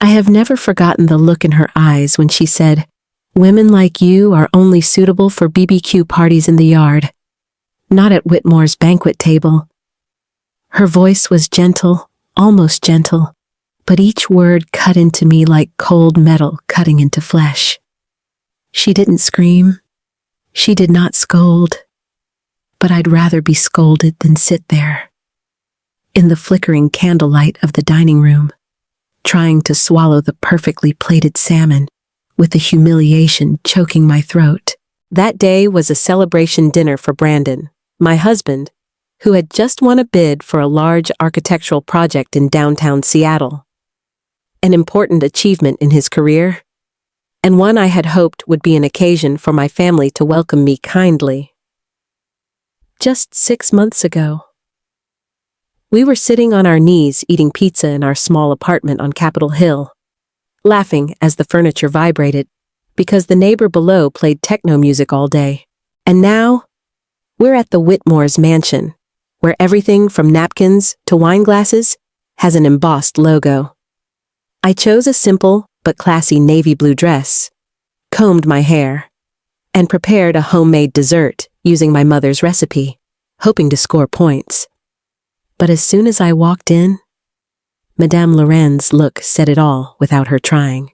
I have never forgotten the look in her eyes when she said, "Women like you are only suitable for BBQ parties in the yard, not at Whitmore's banquet table." Her voice was gentle, almost gentle, but each word cut into me like cold metal cutting into flesh. She didn't scream. She did not scold. But I'd rather be scolded than sit there, in the flickering candlelight of the dining room, trying to swallow the perfectly plated salmon, with the humiliation choking my throat. That day was a celebration dinner for Brandon, my husband, who had just won a bid for a large architectural project in downtown Seattle. An important achievement in his career, and one I had hoped would be an occasion for my family to welcome me kindly. Just 6 months ago, we were sitting on our knees eating pizza in our small apartment on Capitol Hill, laughing as the furniture vibrated because the neighbor below played techno music all day. And now, we're at the Whitmore's mansion, where everything from napkins to wine glasses has an embossed logo. I chose a simple but classy navy blue dress, combed my hair, and prepared a homemade dessert using my mother's recipe, hoping to score points. But as soon as I walked in, Madame Loren's look said it all without her trying.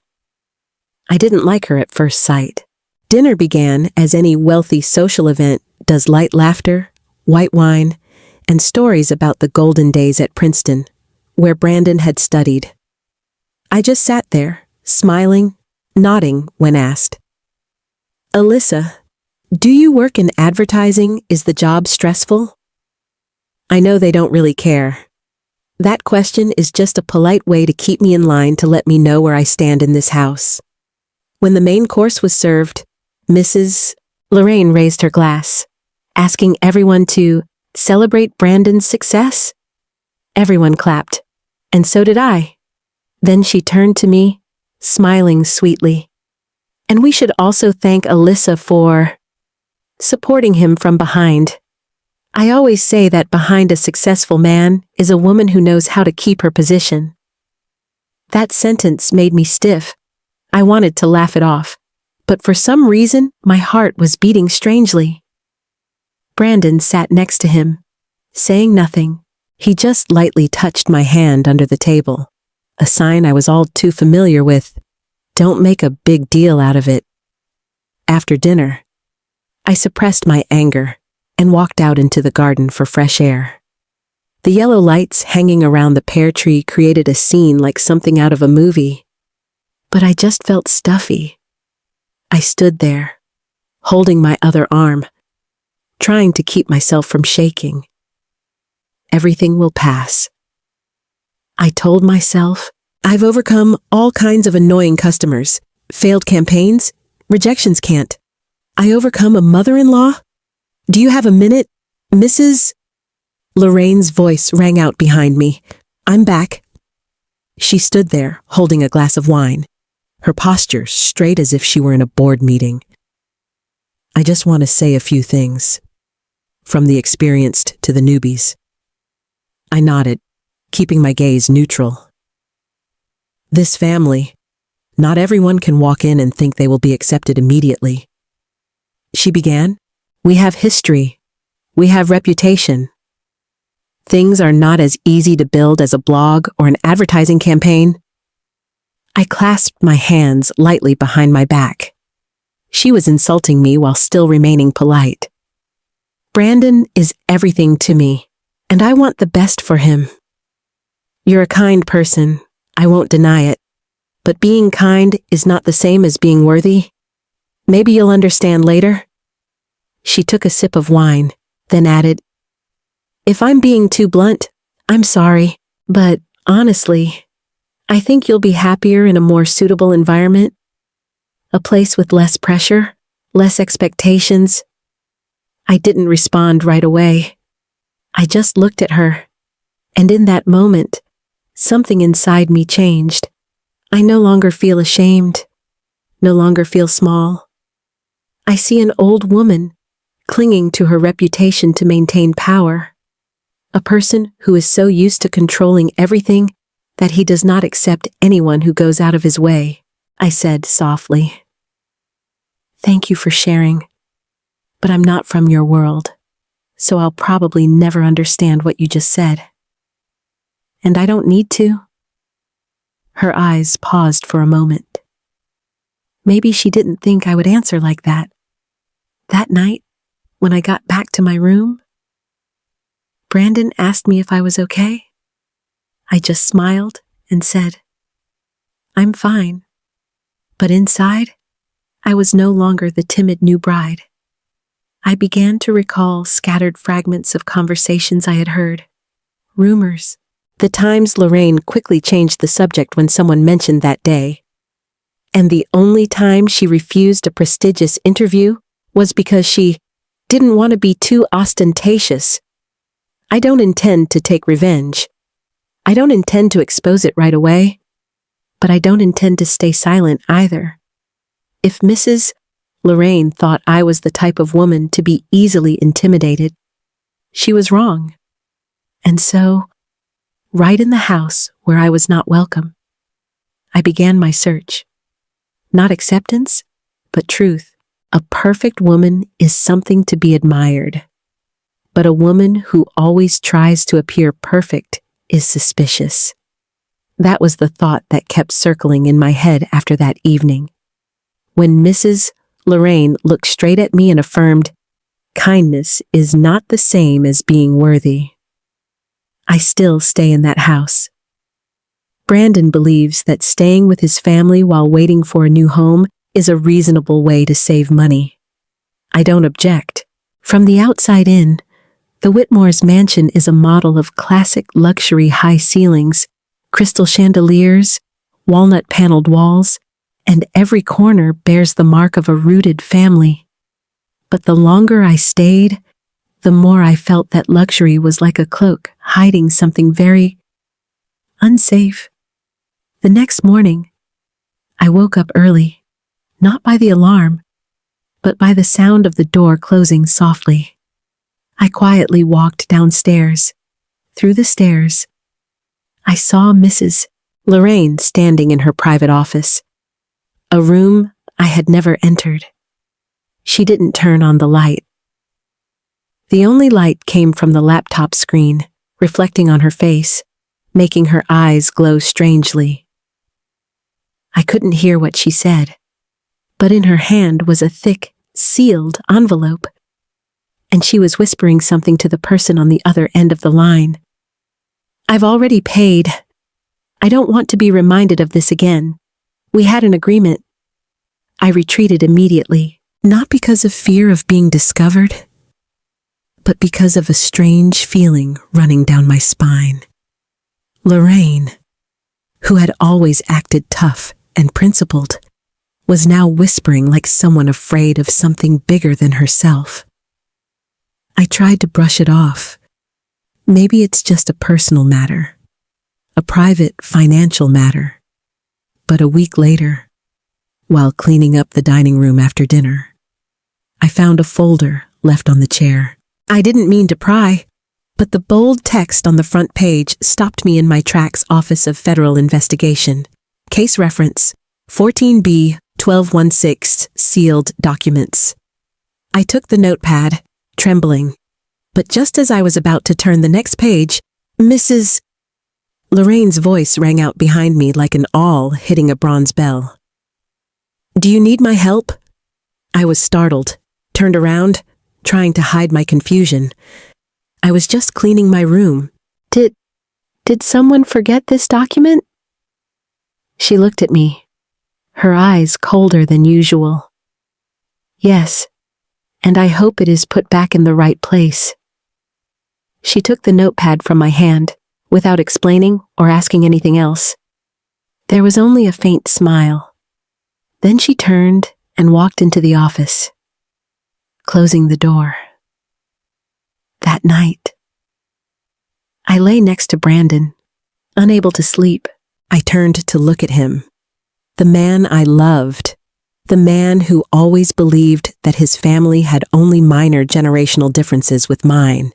I didn't like her at first sight. Dinner began as any wealthy social event does: light laughter, white wine, and stories about the golden days at Princeton, where Brandon had studied. I just sat there, smiling, nodding when asked. "Alyssa, do you work in advertising? Is the job stressful?" I know they don't really care. That question is just a polite way to keep me in line to let me know where I stand in this house. When the main course was served, Mrs. Lorraine raised her glass, asking everyone to celebrate Brandon's success. Everyone clapped, and so did I. Then she turned to me, smiling sweetly. "And we should also thank Alyssa for supporting him from behind. I always say that behind a successful man is a woman who knows how to keep her position." That sentence made me stiff. I wanted to laugh it off, but for some reason my heart was beating strangely. Brandon sat next to him, saying nothing. He just lightly touched my hand under the table, a sign I was all too familiar with. Don't make a big deal out of it. After dinner, I suppressed my anger and walked out into the garden for fresh air. The yellow lights hanging around the pear tree created a scene like something out of a movie. But I just felt stuffy. I stood there, holding my other arm, trying to keep myself from shaking. Everything will pass. I told myself, I've overcome all kinds of annoying customers, failed campaigns, rejections can't. I overcome a mother-in-law? "Do you have a minute, Mrs.?" Lorraine's voice rang out behind me. "I'm back." She stood there, holding a glass of wine, her posture straight as if she were in a board meeting. "I just want to say a few things, from the experienced to the newbies." I nodded, keeping my gaze neutral. "This family, not everyone can walk in and think they will be accepted immediately," she began. "We have history. We have reputation. Things are not as easy to build as a blog or an advertising campaign." I clasped my hands lightly behind my back. She was insulting me while still remaining polite. "Brandon is everything to me, and I want the best for him. You're a kind person, I won't deny it, but being kind is not the same as being worthy. Maybe you'll understand later." She took a sip of wine, then added, "If I'm being too blunt, I'm sorry, but honestly, I think you'll be happier in a more suitable environment. A place with less pressure, less expectations." I didn't respond right away. I just looked at her, and in that moment, something inside me changed. I no longer feel ashamed, no longer feel small. I see an old woman clinging to her reputation to maintain power. A person who is so used to controlling everything that he does not accept anyone who goes out of his way, I said softly. Thank you for sharing, but I'm not from your world, so I'll probably never understand what you just said. And I don't need to. Her eyes paused for a moment. Maybe she didn't think I would answer like that. That night, when I got back to my room, Brandon asked me if I was okay. I just smiled and said, I'm fine. But inside, I was no longer the timid new bride. I began to recall scattered fragments of conversations I had heard, rumors, the times Lorraine quickly changed the subject when someone mentioned that day. And the only time she refused a prestigious interview was because she didn't want to be too ostentatious. I don't intend to take revenge. I don't intend to expose it right away, but I don't intend to stay silent either. If Mrs. Lorraine thought I was the type of woman to be easily intimidated, she was wrong. And so, right in the house where I was not welcome, I began my search. Not acceptance, but truth. A perfect woman is something to be admired, but a woman who always tries to appear perfect is suspicious. That was the thought that kept circling in my head after that evening. When Mrs. Lorraine looked straight at me and affirmed, kindness is not the same as being worthy. I still stay in that house. Brandon believes that staying with his family while waiting for a new home is a reasonable way to save money. I don't object. From the outside in, the Whitmore's mansion is a model of classic luxury high ceilings, crystal chandeliers, walnut-paneled walls, and every corner bears the mark of a rooted family. But the longer I stayed, the more I felt that luxury was like a cloak hiding something very unsafe. The next morning, I woke up early, not by the alarm, but by the sound of the door closing softly. I quietly walked downstairs. Through the stairs, I saw Mrs. Lorraine standing in her private office, a room I had never entered. She didn't turn on the light. The only light came from the laptop screen, reflecting on her face, making her eyes glow strangely. I couldn't hear what she said, but in her hand was a thick, sealed envelope, and she was whispering something to the person on the other end of the line. I've already paid. I don't want to be reminded of this again. We had an agreement. I retreated immediately, not because of fear of being discovered, but because of a strange feeling running down my spine. Lorraine, who had always acted tough and principled, was now whispering like someone afraid of something bigger than herself. I tried to brush it off. Maybe it's just a personal matter, a private financial matter. But a week later, while cleaning up the dining room after dinner, I found a folder left on the chair. I didn't mean to pry, but the bold text on the front page stopped me in my tracks. Office of Federal Investigation. Case reference, 14B 1216, sealed documents. I took the notepad, trembling, but just as I was about to turn the next page, Mrs. Lorraine's voice rang out behind me like an awl hitting a bronze bell. Do you need my help? I was startled, turned around, trying to hide my confusion. I was just cleaning my room. Did someone forget this document? She looked at me, her eyes colder than usual. Yes, and I hope it is put back in the right place. She took the notepad from my hand, without explaining or asking anything else. There was only a faint smile. Then she turned and walked into the office, closing the door. That night, I lay next to Brandon, unable to sleep. I turned to look at him. The man I loved, the man who always believed that his family had only minor generational differences with mine.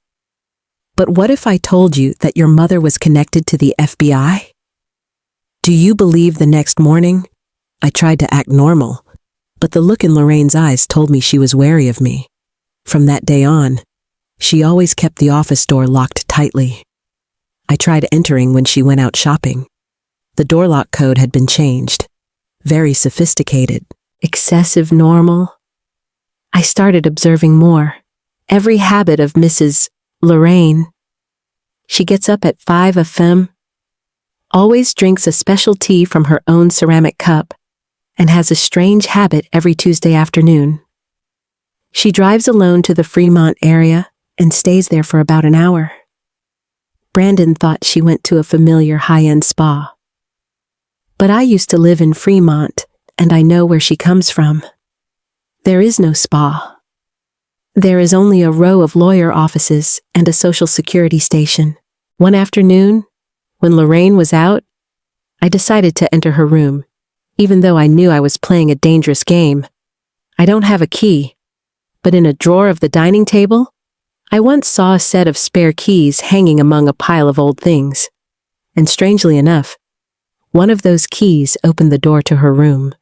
But what if I told you that your mother was connected to the FBI? Do you believe the next morning? I tried to act normal, but the look in Lorraine's eyes told me she was wary of me. From that day on, she always kept the office door locked tightly. I tried entering when she went out shopping. The door lock code had been changed. Very sophisticated. Excessive normal. I started observing more. Every habit of Mrs. Lorraine. She gets up at 5 a.m., always drinks a special tea from her own ceramic cup, and has a strange habit every Tuesday afternoon. She drives alone to the Fremont area and stays there for about an hour. Brandon thought she went to a familiar high-end spa. But I used to live in Fremont, and I know where she comes from. There is no spa. There is only a row of lawyer offices and a Social Security station. One afternoon, when Lorraine was out, I decided to enter her room, even though I knew I was playing a dangerous game. I don't have a key, but in a drawer of the dining table, I once saw a set of spare keys hanging among a pile of old things. And strangely enough, one of those keys opened the door to her room.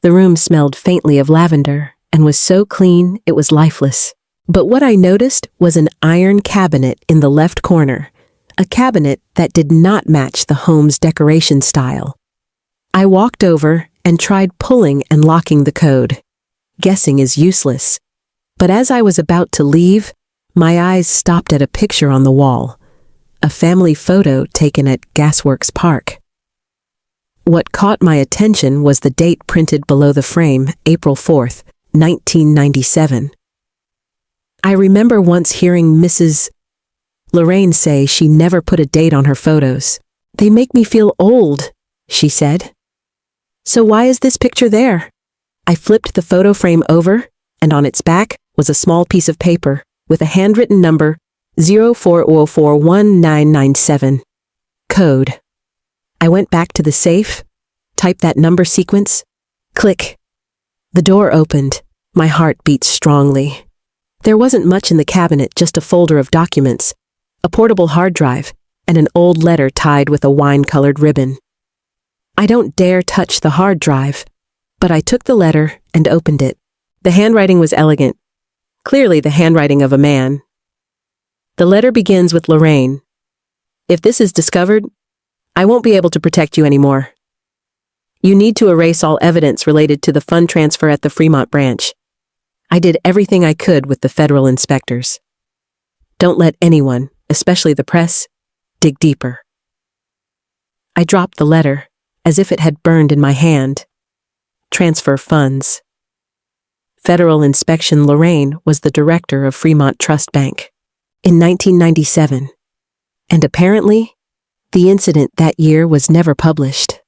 The room smelled faintly of lavender and was so clean it was lifeless. But what I noticed was an iron cabinet in the left corner, a cabinet that did not match the home's decoration style. I walked over and tried pulling and locking the code. Guessing is useless. But as I was about to leave, my eyes stopped at a picture on the wall, a family photo taken at Gasworks Park. What caught my attention was the date printed below the frame, April 4th, 1997. I remember once hearing Mrs. Lorraine say she never put a date on her photos. "They make me feel old," she said. "So why is this picture there?" I flipped the photo frame over, and on its back was a small piece of paper with a handwritten number 04041997. Code. I went back to the safe, typed that number sequence. Click. The door opened. My heart beat strongly. There wasn't much in the cabinet, just a folder of documents, a portable hard drive, and an old letter tied with a wine-colored ribbon. I don't dare touch the hard drive, but I took the letter and opened it. The handwriting was elegant, clearly the handwriting of a man. The letter begins with Lorraine. "If this is discovered, I won't be able to protect you anymore. You need to erase all evidence related to the fund transfer at the Fremont branch. I did everything I could with the federal inspectors. Don't let anyone, especially the press, dig deeper." I dropped the letter, as if it had burned in my hand. Transfer funds. Federal Inspection Lorraine was the director of Fremont Trust Bank in 1997, and apparently, the incident that year was never published.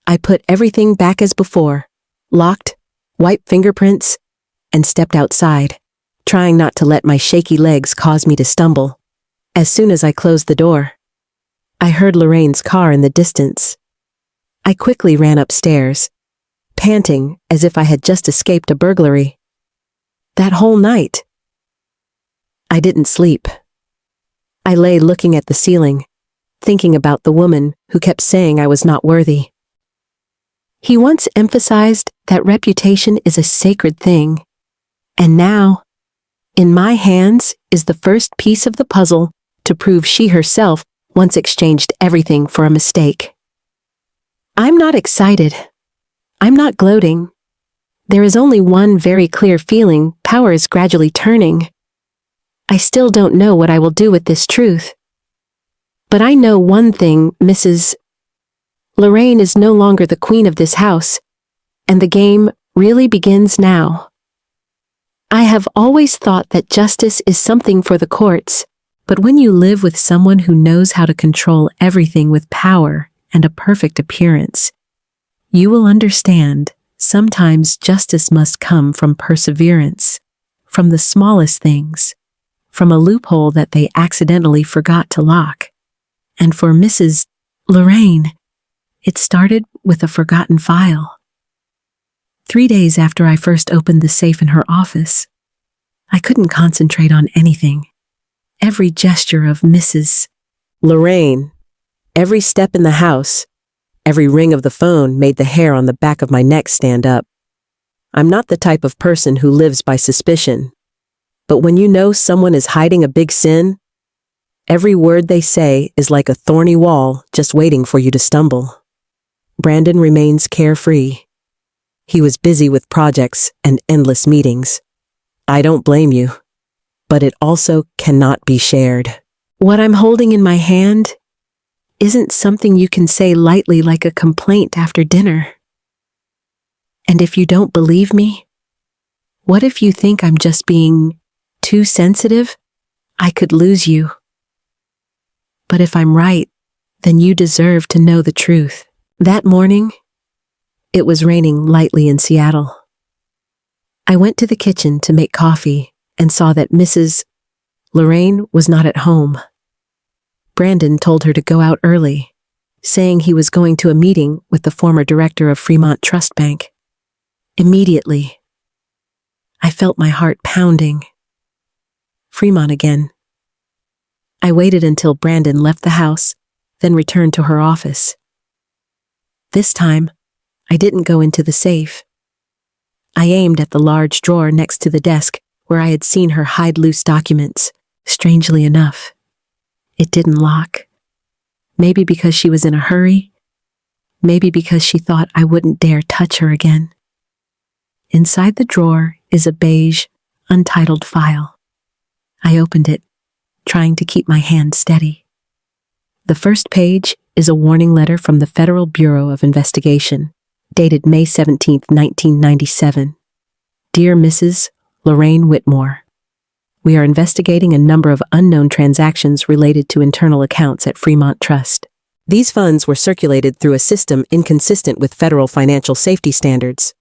I put everything back as before, locked, wiped fingerprints, and stepped outside, trying not to let my shaky legs cause me to stumble. As soon as I closed the door, I heard Lorraine's car in the distance. I quickly ran upstairs, panting as if I had just escaped a burglary. That whole night, I didn't sleep. I lay looking at the ceiling, thinking about the woman who kept saying I was not worthy. He once emphasized that reputation is a sacred thing, and now, in my hands is the first piece of the puzzle to prove she herself once exchanged everything for a mistake. I'm not excited. I'm not gloating. There is only one very clear feeling: power is gradually turning. I still don't know what I will do with this truth. But I know one thing: Mrs. Lorraine is no longer the queen of this house, and the game really begins now. I have always thought that justice is something for the courts, but when you live with someone who knows how to control everything with power and a perfect appearance, you will understand sometimes justice must come from perseverance, from the smallest things, from a loophole that they accidentally forgot to lock. And for Mrs. Lorraine, it started with a forgotten file. 3 days after I first opened the safe in her office, I couldn't concentrate on anything. Every gesture of Mrs. Lorraine, every step in the house, Every ring of the phone made the hair on the back of my neck stand up. I'm not the type of person who lives by suspicion. But when you know someone is hiding a big sin, every word they say is like a thorny wall just waiting for you to stumble. Brandon remains carefree. He was busy with projects and endless meetings. I don't blame you, but it also cannot be shared. What I'm holding in my hand isn't something you can say lightly like a complaint after dinner. And if you don't believe me, what if you think I'm just being too sensitive? I could lose you. But if I'm right, then you deserve to know the truth. That morning, it was raining lightly in Seattle. I went to the kitchen to make coffee and saw that Mrs. Lorraine was not at home. Brandon told her to go out early, saying he was going to a meeting with the former director of Fremont Trust Bank. Immediately, I felt my heart pounding. Fremont again. I waited until Brandon left the house, then returned to her office. This time, I didn't go into the safe. I aimed at the large drawer next to the desk where I had seen her hide loose documents. Strangely enough, it didn't lock. Maybe because she was in a hurry. Maybe because she thought I wouldn't dare touch her again. Inside the drawer is a beige, untitled file. I opened it, trying to keep my hand steady. The first page is a warning letter from the Federal Bureau of Investigation, dated May 17, 1997. Dear Mrs. Lorraine Whitmore, we are investigating a number of unknown transactions related to internal accounts at Fremont Trust. These funds were circulated through a system inconsistent with federal financial safety standards.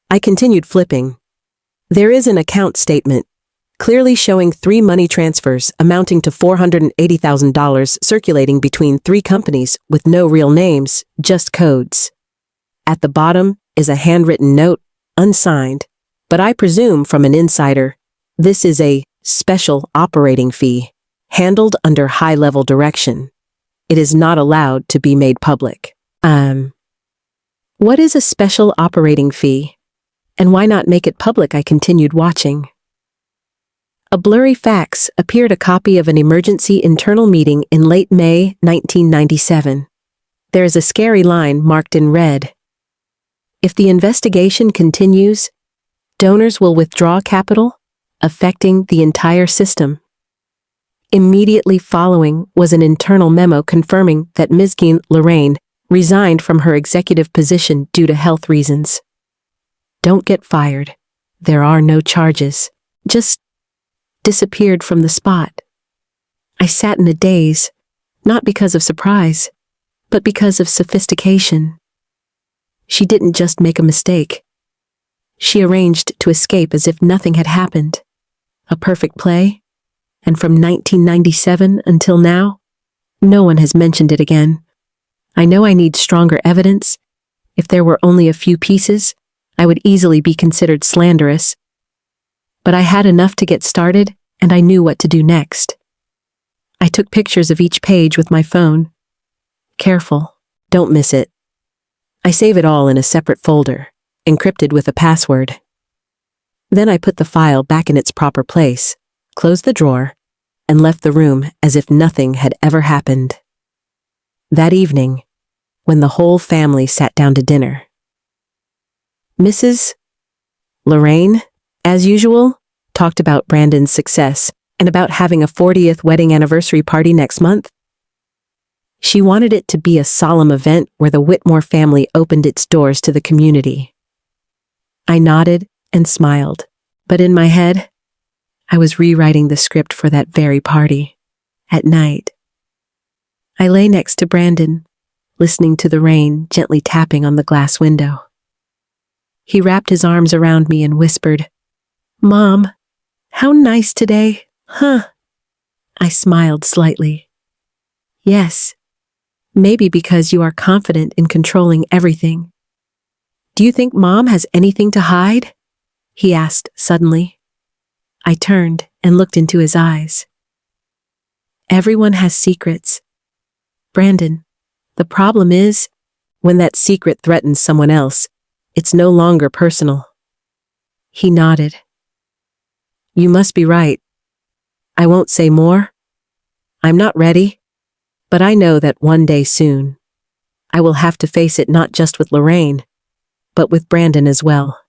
I continued flipping. There is an account statement, clearly showing 3 money transfers amounting to $480,000 circulating between 3 companies with no real names, just codes. At the bottom is a handwritten note, unsigned, but I presume from an insider, this is a special operating fee, handled under high-level direction. It is not allowed to be made public. What is a special operating fee? And why not make it public? I continued watching. A blurry fax appeared, a copy of an emergency internal meeting in late May 1997. There is a scary line marked in red. If the investigation continues, donors will withdraw capital, affecting the entire system. Immediately following was an internal memo confirming that Ms. Lorraine resigned from her executive position due to health reasons. Don't get fired. There are no charges. Just disappeared from the spot. I sat in a daze, not because of surprise, but because of sophistication. She didn't just make a mistake. She arranged to escape as if nothing had happened. A perfect play, and from 1997 until now, no one has mentioned it again. I know I need stronger evidence. If there were only a few pieces, I would easily be considered slanderous. But I had enough to get started, and I knew what to do next. I took pictures of each page with my phone. Careful, don't miss it. I save it all in a separate folder, encrypted with a password. Then I put the file back in its proper place, closed the drawer, and left the room as if nothing had ever happened. That evening, when the whole family sat down to dinner, Mrs. Lorraine, as usual, talked about Brandon's success and about having a 40th wedding anniversary party next month. She wanted it to be a solemn event where the Whitmore family opened its doors to the community. I nodded and smiled, but in my head, I was rewriting the script for that very party. At night, I lay next to Brandon, listening to the rain gently tapping on the glass window. He wrapped his arms around me and whispered, "Mom, how nice today, huh?" I smiled slightly. "Yes, maybe because you are confident in controlling everything." "Do you think Mom has anything to hide?" he asked suddenly. I turned and looked into his eyes. "Everyone has secrets. Brandon, the problem is, When that secret threatens someone else, it's no longer personal. He nodded. You must be right. I won't say more. I'm not ready, but I know that one day soon, I will have to face it not just with Lorraine, but with Brandon as well.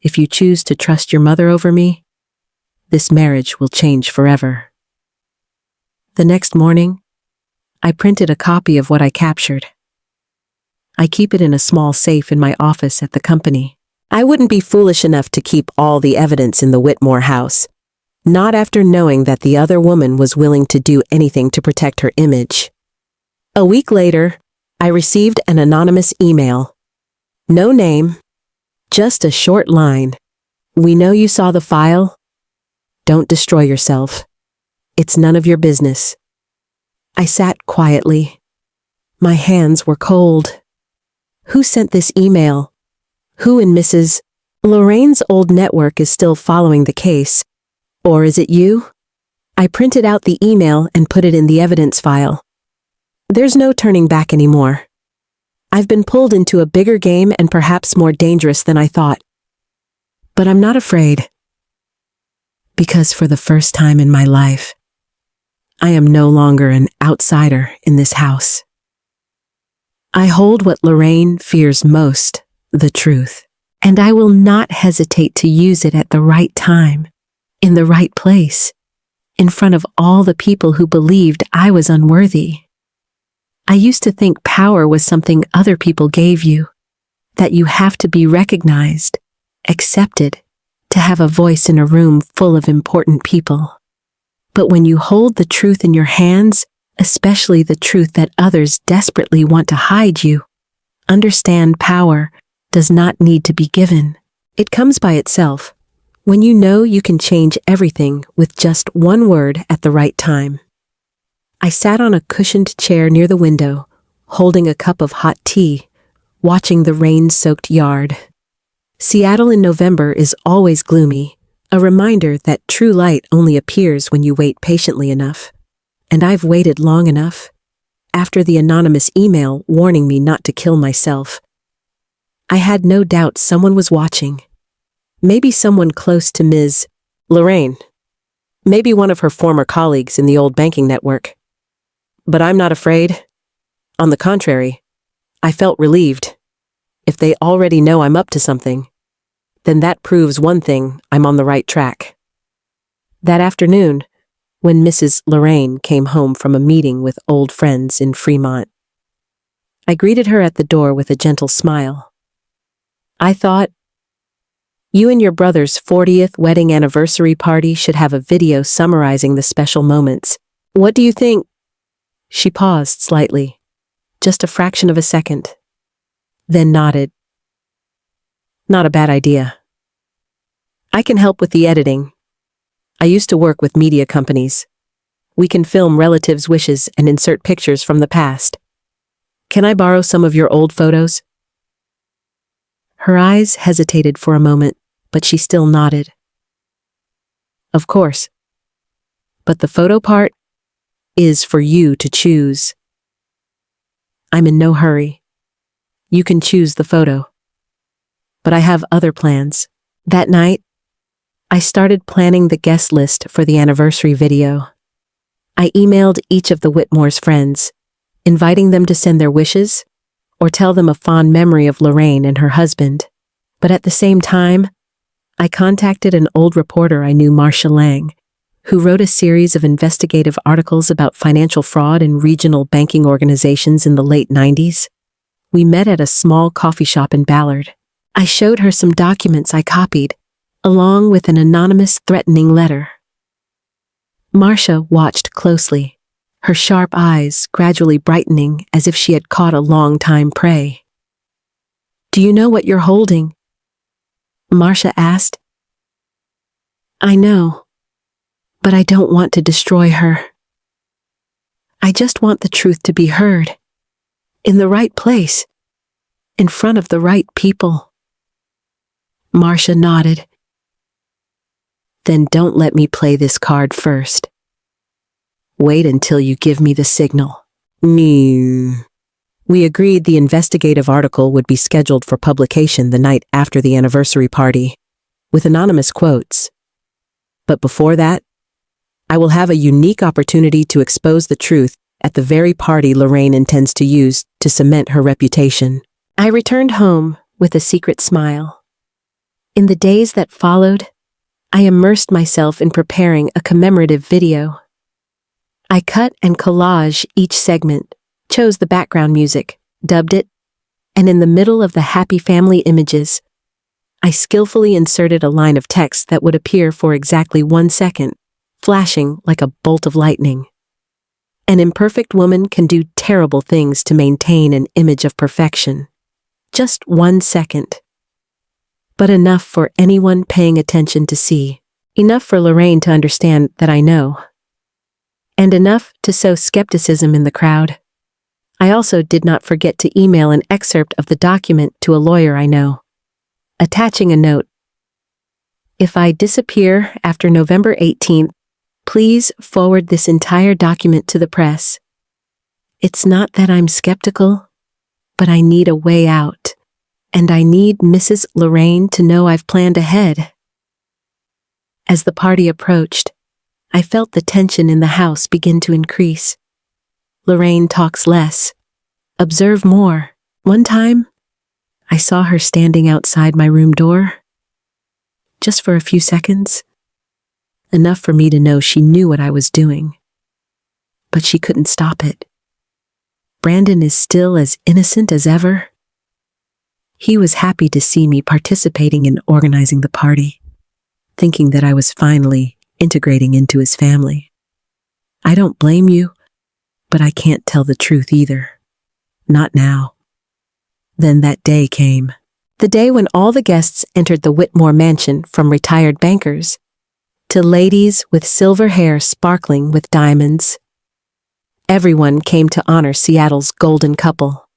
If you choose to trust your mother over me, this marriage will change forever. The next morning, I printed a copy of what I captured. I keep it in a small safe in my office at the company. I wouldn't be foolish enough to keep all the evidence in the Whitmore house, not after knowing that the other woman was willing to do anything to protect her image. A week later, I received an anonymous email. No name, just a short line. We know you saw the file. Don't destroy yourself. It's none of your business. I sat quietly. My hands were cold. Who sent this email? Who in Mrs. Lorraine's old network is still following the case? Or is it you? I printed out the email and put it in the evidence file. There's no turning back anymore. I've been pulled into a bigger game and perhaps more dangerous than I thought. But I'm not afraid. Because for the first time in my life, I am no longer an outsider in this house. I hold what Lorraine fears most, the truth, and I will not hesitate to use it at the right time, in the right place, in front of all the people who believed I was unworthy. I used to think power was something other people gave you, that you have to be recognized, accepted, to have a voice in a room full of important people. But when you hold the truth in your hands, especially the truth that others desperately want to hide you, understand power does not need to be given. It comes by itself, when you know you can change everything with just one word at the right time. I sat on a cushioned chair near the window, holding a cup of hot tea, watching the rain-soaked yard. Seattle in November is always gloomy, a reminder that true light only appears when you wait patiently enough. And I've waited long enough. After the anonymous email warning me not to kill myself, I had no doubt someone was watching. Maybe someone close to Ms. Lorraine. Maybe one of her former colleagues in the old banking network. But I'm not afraid. On the contrary, I felt relieved. If they already know I'm up to something, then that proves one thing: I'm on the right track. That afternoon, when Mrs. Lorraine came home from a meeting with old friends in Fremont, I greeted her at the door with a gentle smile. I thought, you and your brother's 40th wedding anniversary party should have a video summarizing the special moments. What do you think? She paused slightly, just a fraction of a second, then nodded. Not a bad idea. I can help with the editing. I used to work with media companies. We can film relatives' wishes and insert pictures from the past. Can I borrow some of your old photos? Her eyes hesitated for a moment, but she still nodded. Of course. But the photo part is for you to choose. I'm in no hurry. You can choose the photo. But I have other plans. That night, I started planning the guest list for the anniversary video. I emailed each of the Whitmore's friends, inviting them to send their wishes or tell them a fond memory of Lorraine and her husband. But at the same time, I contacted an old reporter I knew, Marcia Lang, who wrote a series of investigative articles about financial fraud in regional banking organizations in the late 90s. We met at a small coffee shop in Ballard. I showed her some documents I copied, along with an anonymous threatening letter. Marcia watched closely, her sharp eyes gradually brightening as if she had caught a long-time prey. Do you know what you're holding? Marcia asked. I know, but I don't want to destroy her. I just want the truth to be heard, in the right place, in front of the right people. Marcia nodded. Then don't let me play this card first. Wait until you give me the signal. We agreed the investigative article would be scheduled for publication the night after the anniversary party, with anonymous quotes. But before that, I will have a unique opportunity to expose the truth at the very party Lorraine intends to use to cement her reputation. I returned home with a secret smile. In the days that followed, I immersed myself in preparing a commemorative video. I cut and collaged each segment, chose the background music, dubbed it, and in the middle of the happy family images, I skillfully inserted a line of text that would appear for exactly 1 second, flashing like a bolt of lightning. An imperfect woman can do terrible things to maintain an image of perfection. Just 1 second. But enough for anyone paying attention to see. Enough for Lorraine to understand that I know. And enough to sow skepticism in the crowd. I also did not forget to email an excerpt of the document to a lawyer I know, attaching a note. If I disappear after November 18th, please forward this entire document to the press. It's not that I'm skeptical, but I need a way out, and I need Mrs. Lorraine to know I've planned ahead. As the party approached, I felt the tension in the house begin to increase. Lorraine talks less, observe more. One time, I saw her standing outside my room door, just for a few seconds, enough for me to know she knew what I was doing. But she couldn't stop it. Brandon is still as innocent as ever. He was happy to see me participating in organizing the party, thinking that I was finally integrating into his family. I don't blame you, but I can't tell the truth either. Not now. Then that day came. The day when all the guests entered the Whitmore mansion, from retired bankers to ladies with silver hair sparkling with diamonds. Everyone came to honor Seattle's golden couple.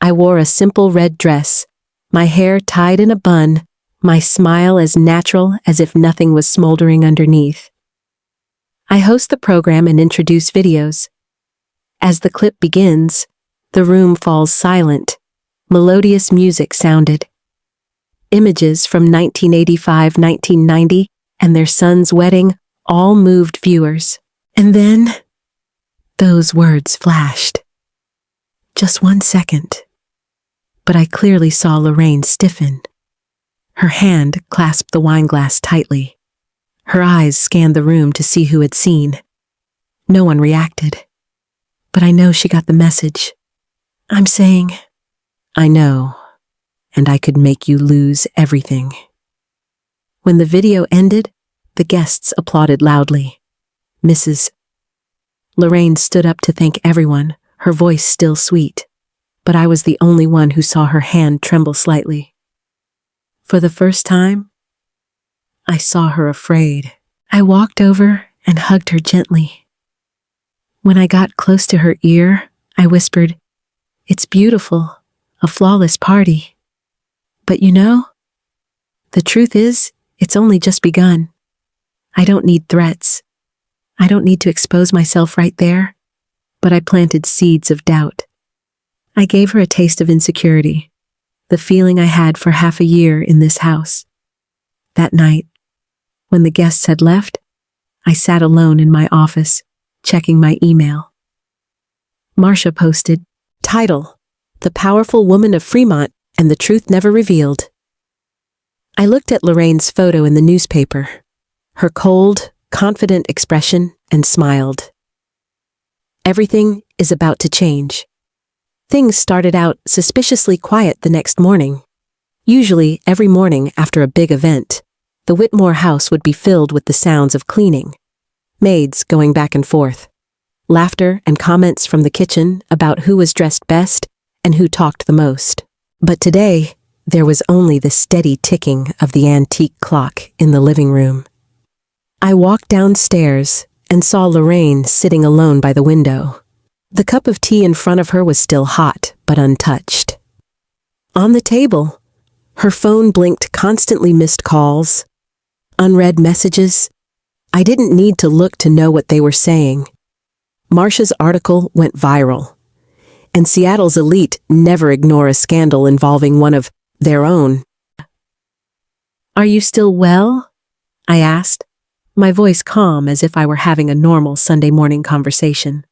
I wore a simple red dress, my hair tied in a bun, my smile as natural as if nothing was smoldering underneath. I host the program and introduce videos. As the clip begins, the room falls silent. Melodious music sounded. Images from 1985, 1990, and their son's wedding all moved viewers. And then, those words flashed. Just 1 second. But I clearly saw Lorraine stiffen. Her hand clasped the wine glass tightly. Her eyes scanned the room to see who had seen. No one reacted. But I know she got the message. I'm saying, I know, and I could make you lose everything. When the video ended, the guests applauded loudly. Mrs. Lorraine stood up to thank everyone, her voice still sweet, but I was the only one who saw her hand tremble slightly. For the first time, I saw her afraid. I walked over and hugged her gently. When I got close to her ear, I whispered, "It's beautiful, a flawless party. But you know, the truth is, it's only just begun. I don't need threats. I don't need to expose myself right there." But I planted seeds of doubt. I gave her a taste of insecurity, the feeling I had for half a year in this house. That night, when the guests had left, I sat alone in my office, checking my email. Marcia posted, title, "The Powerful Woman of Fremont and the Truth Never Revealed." I looked at Lorraine's photo in the newspaper, her cold, confident expression, and smiled. Everything is about to change. Things started out suspiciously quiet the next morning. Usually, every morning after a big event, the Whitmore house would be filled with the sounds of cleaning, maids going back and forth, laughter and comments from the kitchen about who was dressed best and who talked the most. But today, there was only the steady ticking of the antique clock in the living room. I walked downstairs and saw Lorraine sitting alone by the window. The cup of tea in front of her was still hot, but untouched. On the table, her phone blinked constantly missed calls, unread messages. I didn't need to look to know what they were saying. Marcia's article went viral. and Seattle's elite never ignore a scandal involving one of their own. "Are you still well?" I asked, my voice calm as if I were having a normal Sunday morning conversation.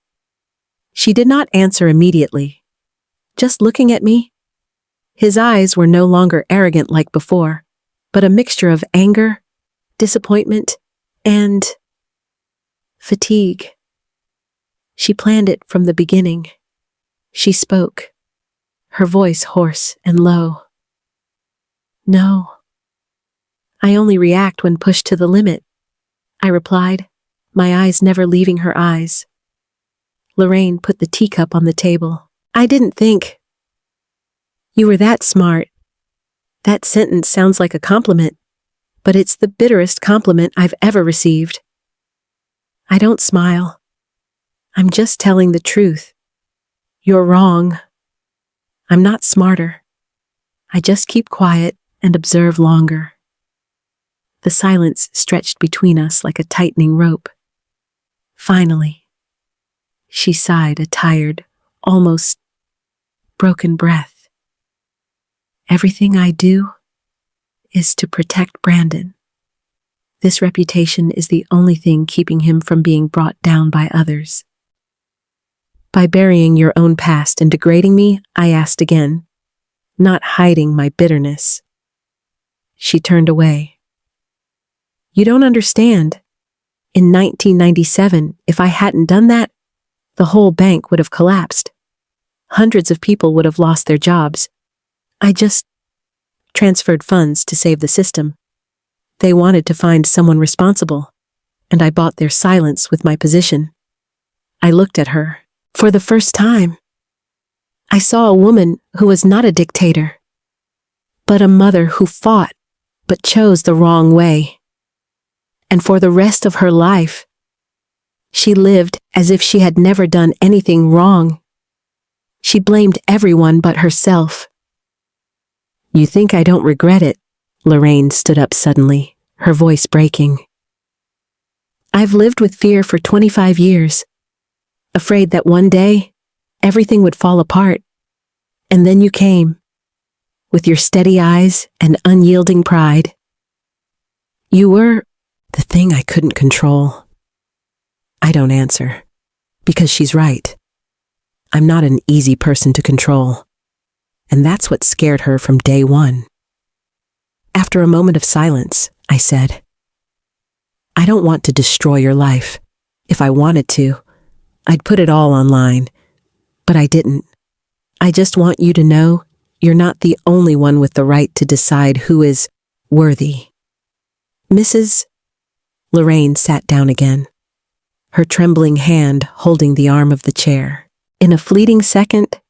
She did not answer immediately, just looking at me. His eyes were no longer arrogant like before, but a mixture of anger, disappointment, and fatigue. She planned it from the beginning. She spoke, her voice hoarse and low. "No. I only react when pushed to the limit," I replied, my eyes never leaving her eyes. Lorraine put the teacup on the table. "I didn't think you were that smart." That sentence sounds like a compliment, but it's the bitterest compliment I've ever received. I don't smile. I'm just telling the truth. You're wrong. I'm not smarter. I just keep quiet and observe longer. The silence stretched between us like a tightening rope. Finally, she sighed a tired, almost broken breath. "Everything I do is to protect Brandon. This reputation is the only thing keeping him from being brought down by others." "By burying your own past and degrading me?" I asked again, not hiding my bitterness. She turned away. "You don't understand. In 1997, if I hadn't done that, the whole bank would have collapsed. Hundreds of people would have lost their jobs. I just transferred funds to save the system. They wanted to find someone responsible, and I bought their silence with my position." I looked at her. For the first time, I saw a woman who was not a dictator, but a mother who fought but chose the wrong way. And for the rest of her life, she lived as if she had never done anything wrong. She blamed everyone but herself. "You think I don't regret it?" Lorraine stood up suddenly, her voice breaking. "I've lived with fear for 25 years, afraid that one day everything would fall apart. And then you came, with your steady eyes and unyielding pride. You were the thing I couldn't control." I don't answer, because she's right. I'm not an easy person to control, and that's what scared her from day one. After a moment of silence, I said, "I don't want to destroy your life. If I wanted to, I'd put it all online, but I didn't. I just want you to know you're not the only one with the right to decide who is worthy." "Mrs. Lorraine sat down again, her trembling hand holding the arm of the chair. In a fleeting second,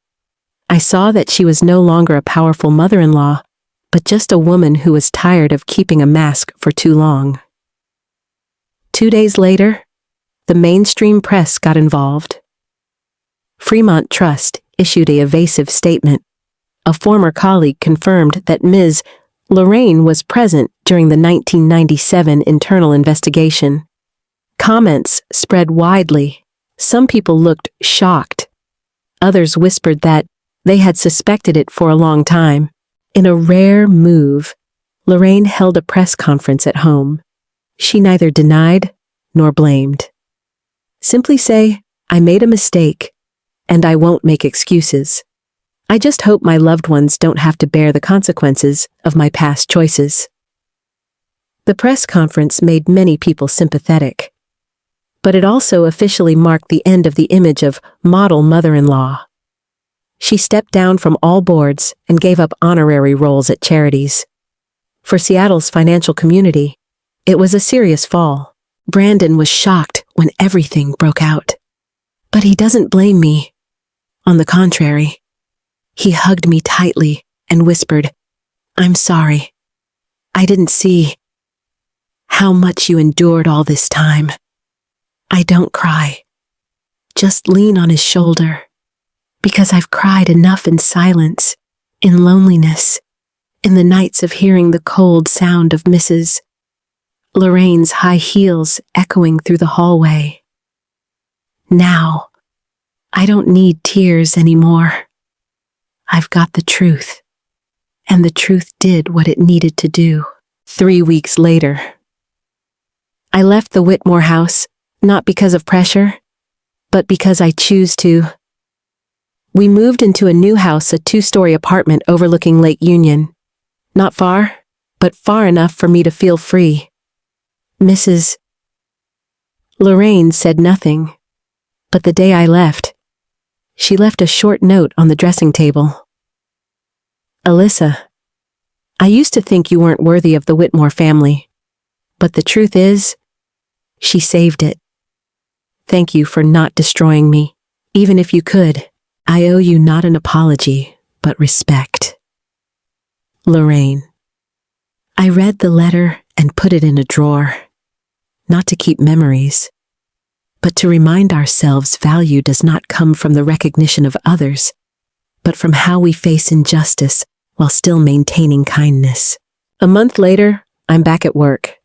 I saw that she was no longer a powerful mother-in-law, but just a woman who was tired of keeping a mask for too long. 2 days later, the mainstream press got involved. Fremont Trust issued a evasive statement. A former colleague confirmed that Ms. Lorraine was present during the 1997 internal investigation. Comments spread widely. Some people looked shocked. Others whispered that they had suspected it for a long time. In a rare move, Lorraine held a press conference at home. She neither denied nor blamed. "Simply say, I made a mistake, and I won't make excuses. I just hope my loved ones don't have to bear the consequences of my past choices." The press conference made many people sympathetic, but it also officially marked the end of the image of model mother-in-law. She stepped down from all boards and gave up honorary roles at charities. For Seattle's financial community, it was a serious fall. Brandon was shocked when everything broke out. But he doesn't blame me. On the contrary, he hugged me tightly and whispered, "I'm sorry. I didn't see how much you endured all this time." I don't cry. Just lean on his shoulder, because I've cried enough in silence, in loneliness, in the nights of hearing the cold sound of Mrs. Lorraine's high heels echoing through the hallway. Now, I don't need tears anymore. I've got the truth. And the truth did what it needed to do. 3 weeks later. I left the Whitmore house, not because of pressure, but because I choose to. We moved into a new house, a 2-story apartment overlooking Lake Union. Not far, but far enough for me to feel free. Mrs. Lorraine said nothing, but the day I left, she left a short note on the dressing table. Alyssa, I used to think you weren't worthy of the Whitmore family, but the truth is, she saved it. Thank you for not destroying me. Even if you could, I owe you not an apology, but respect. Lorraine. I read the letter and put it in a drawer, not to keep memories, but to remind ourselves value does not come from the recognition of others, but from how we face injustice while still maintaining kindness. A month later, I'm back at work,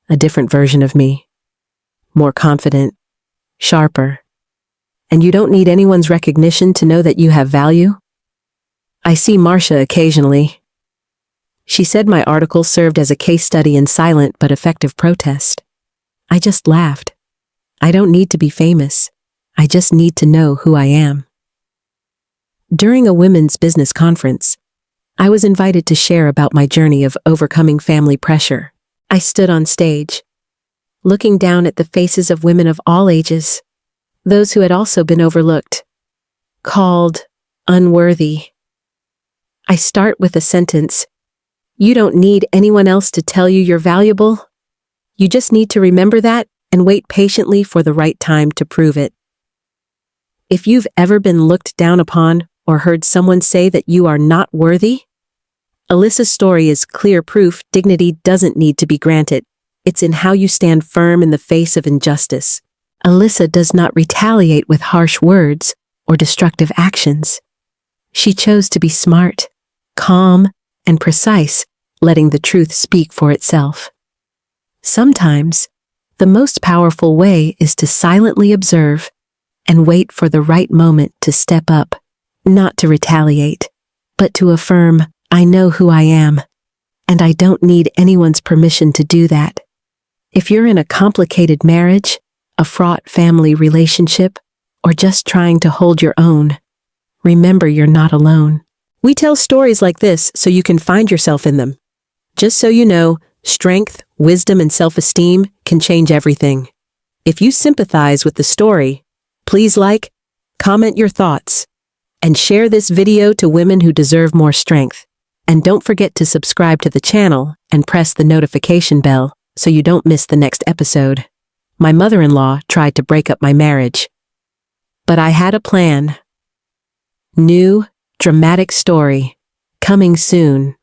a different version of me. More confident, sharper. And you don't need anyone's recognition to know that you have value? I see Marcia occasionally. She said my article served as a case study in silent but effective protest. I just laughed. I don't need to be famous. I just need to know who I am. During a women's business conference, I was invited to share about my journey of overcoming family pressure. I stood on stage, looking down at the faces of women of all ages, those who had also been overlooked, called unworthy. I start with a sentence, "You don't need anyone else to tell you you're valuable. You just need to remember that and wait patiently for the right time to prove it." If you've ever been looked down upon or heard someone say that you are not worthy, Alyssa's story is clear proof dignity doesn't need to be granted. It's in how you stand firm in the face of injustice. Alyssa does not retaliate with harsh words or destructive actions. She chose to be smart, calm, and precise, letting the truth speak for itself. Sometimes, the most powerful way is to silently observe and wait for the right moment to step up, not to retaliate, but to affirm, "I know who I am, and I don't need anyone's permission to do that." If you're in a complicated marriage, a fraught family relationship, or just trying to hold your own, remember you're not alone. We tell stories like this so you can find yourself in them. Just so you know, strength, wisdom, and self-esteem can change everything. If you sympathize with the story, please like, comment your thoughts, and share this video to women who deserve more strength. And don't forget to subscribe to the channel and press the notification bell so you don't miss the next episode. My mother-in-law tried to break up my marriage, but I had a plan. New, dramatic story, coming soon.